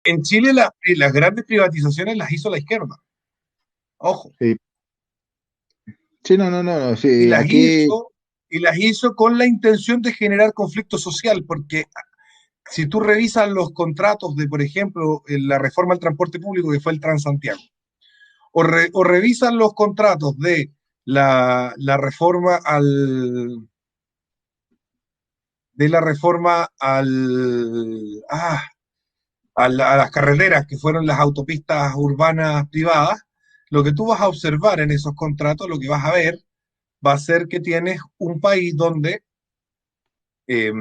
En Chile las grandes privatizaciones las hizo la izquierda, ojo, Sí, sí, no, no, no, no, y sí, las aquí, hizo, y las hizo con la intención de generar conflicto social, porque si tú revisas los contratos de, por ejemplo, la reforma al transporte público que fue el Transantiago, o revisas los contratos de la reforma de la reforma a las carreteras que fueron las autopistas urbanas privadas, lo que tú vas a observar en esos contratos, lo que vas a ver, va a ser que tienes un país donde eh,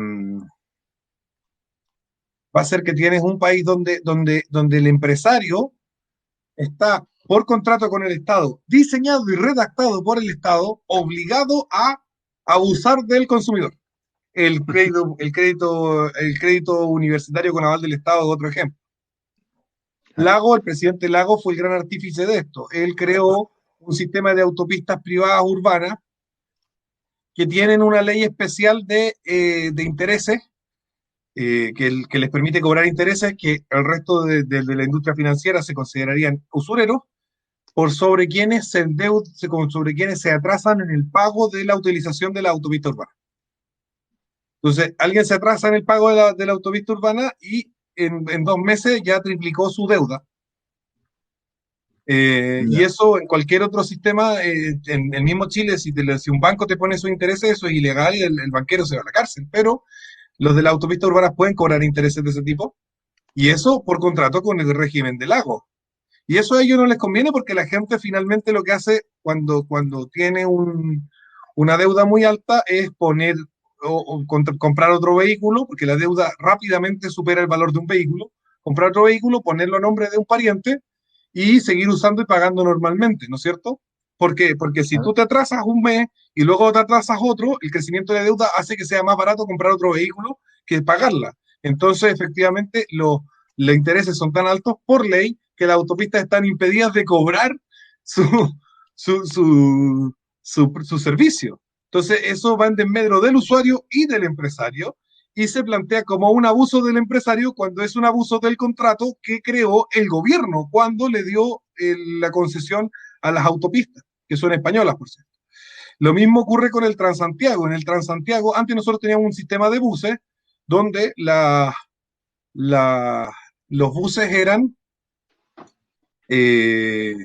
va a ser que tienes un país donde el empresario está por contrato con el Estado, diseñado y redactado por el Estado, obligado a abusar del consumidor. El crédito universitario con aval del Estado es otro ejemplo. Lago, el presidente Lago fue el gran artífice de esto. Él creó un sistema de autopistas privadas urbanas que tienen una ley especial de intereses que les permite cobrar intereses que el resto de la industria financiera se considerarían usureros por sobre quienes sobre quienes se atrasan en el pago de la utilización de la autopista urbana. Entonces, alguien se atrasa en el pago de la autopista urbana y en 2 meses ya triplicó su deuda. Y ya. eso en cualquier otro sistema, en el mismo Chile, si un banco te pone sus intereses, eso es ilegal y el banquero se va a la cárcel. Pero los de las autopistas urbanas pueden cobrar intereses de ese tipo y eso por contrato con el régimen del lago. Y eso a ellos no les conviene porque la gente finalmente lo que hace cuando tiene una deuda muy alta es poner o comprar otro vehículo, porque la deuda rápidamente supera el valor de un vehículo, comprar otro vehículo, ponerlo a nombre de un pariente y seguir usando y pagando normalmente, ¿no es cierto? ¿Por qué? Porque si tú te atrasas un mes y luego te atrasas otro, el crecimiento de deuda hace que sea más barato comprar otro vehículo que pagarla. Entonces, efectivamente, los intereses son tan altos por ley que las autopistas están impedidas de cobrar su, su, su, su servicio. Entonces, eso va en desmedro del usuario y del empresario y se plantea como un abuso del empresario cuando es un abuso del contrato que creó el gobierno cuando le dio la concesión a las autopistas, que son españolas, por cierto. Lo mismo ocurre con el Transantiago. En el Transantiago, antes nosotros teníamos un sistema de buses donde la, los buses eh,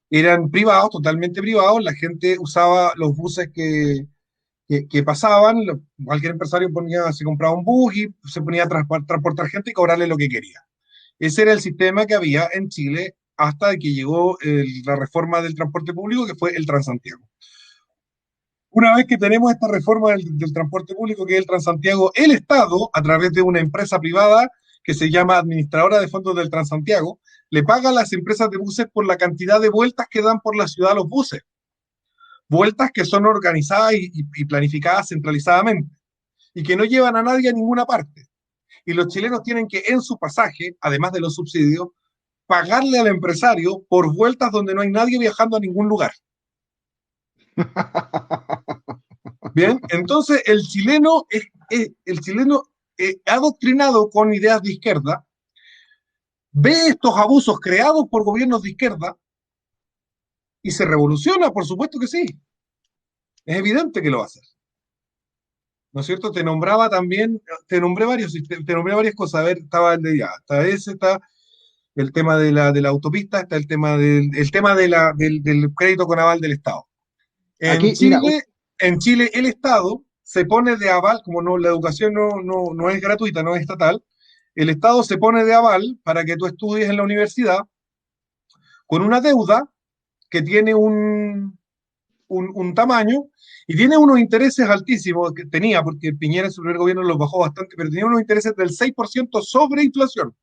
eran privados, totalmente privados, la gente usaba los buses que pasaban, cualquier empresario se compraba un bus y se ponía a transportar gente y cobrarle lo que quería. Ese era el sistema que había en Chile hasta que llegó la reforma del transporte público, que fue el Transantiago. Una vez que tenemos esta reforma del transporte público, que es el Transantiago, el Estado, a través de una empresa privada que se llama Administradora de Fondos del Transantiago, le paga a las empresas de buses por la cantidad de vueltas que dan por la ciudad los buses. Vueltas que son organizadas y planificadas centralizadamente y que no llevan a nadie a ninguna parte. Y los chilenos tienen que, en su pasaje, además de los subsidios, pagarle al empresario por vueltas donde no hay nadie viajando a ningún lugar. Bien, entonces el chileno adoctrinado con ideas de izquierda ve estos abusos creados por gobiernos de izquierda y se revoluciona, por supuesto que sí. Es evidente que lo va a hacer. ¿No es cierto? Te nombré te nombré varias cosas. A ver, estaba el de ya, está el tema de la autopista, está el tema del crédito con aval del Estado. En Aquí, mira, Chile, en Chile el Estado se pone de aval, como no, la educación no es gratuita, no es estatal, el Estado se pone de aval para que tú estudies en la universidad con una deuda que tiene un tamaño y tiene unos intereses altísimos que tenía, porque Piñera en su primer gobierno los bajó bastante, pero tenía unos intereses del 6% sobre inflación.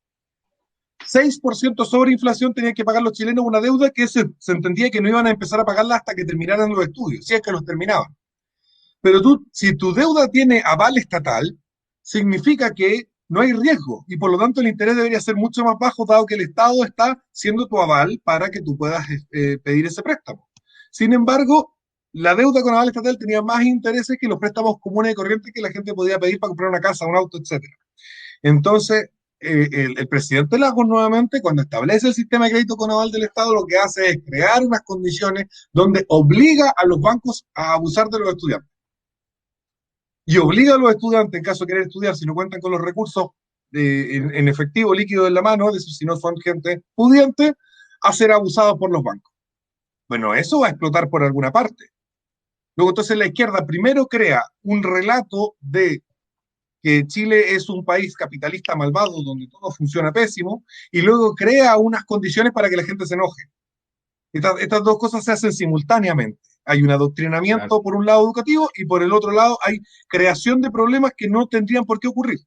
6% sobre inflación tenían que pagar los chilenos una deuda que se entendía que no iban a empezar a pagarla hasta que terminaran los estudios, si es que los terminaban. Pero si tu deuda tiene aval estatal, significa que no hay riesgo y por lo tanto el interés debería ser mucho más bajo dado que el Estado está siendo tu aval para que tú puedas pedir ese préstamo. Sin embargo, la deuda con aval estatal tenía más intereses que los préstamos comunes y corrientes que la gente podía pedir para comprar una casa, un auto, etcétera. Entonces, el presidente Lagos nuevamente, cuando establece el sistema de crédito con aval del Estado, lo que hace es crear unas condiciones donde obliga a los bancos a abusar de los estudiantes. Y obliga a los estudiantes, en caso de querer estudiar, si no cuentan con los recursos en efectivo líquido en la mano, es decir, si no son gente pudiente, a ser abusados por los bancos. Bueno, eso va a explotar por alguna parte. Luego entonces la izquierda primero crea un relato de que Chile es un país capitalista malvado donde todo funciona pésimo y luego crea unas condiciones para que la gente se enoje. Estas dos cosas se hacen simultáneamente. Hay un Claro. adoctrinamiento por un lado educativo y por el otro lado hay creación de problemas que no tendrían por qué ocurrir.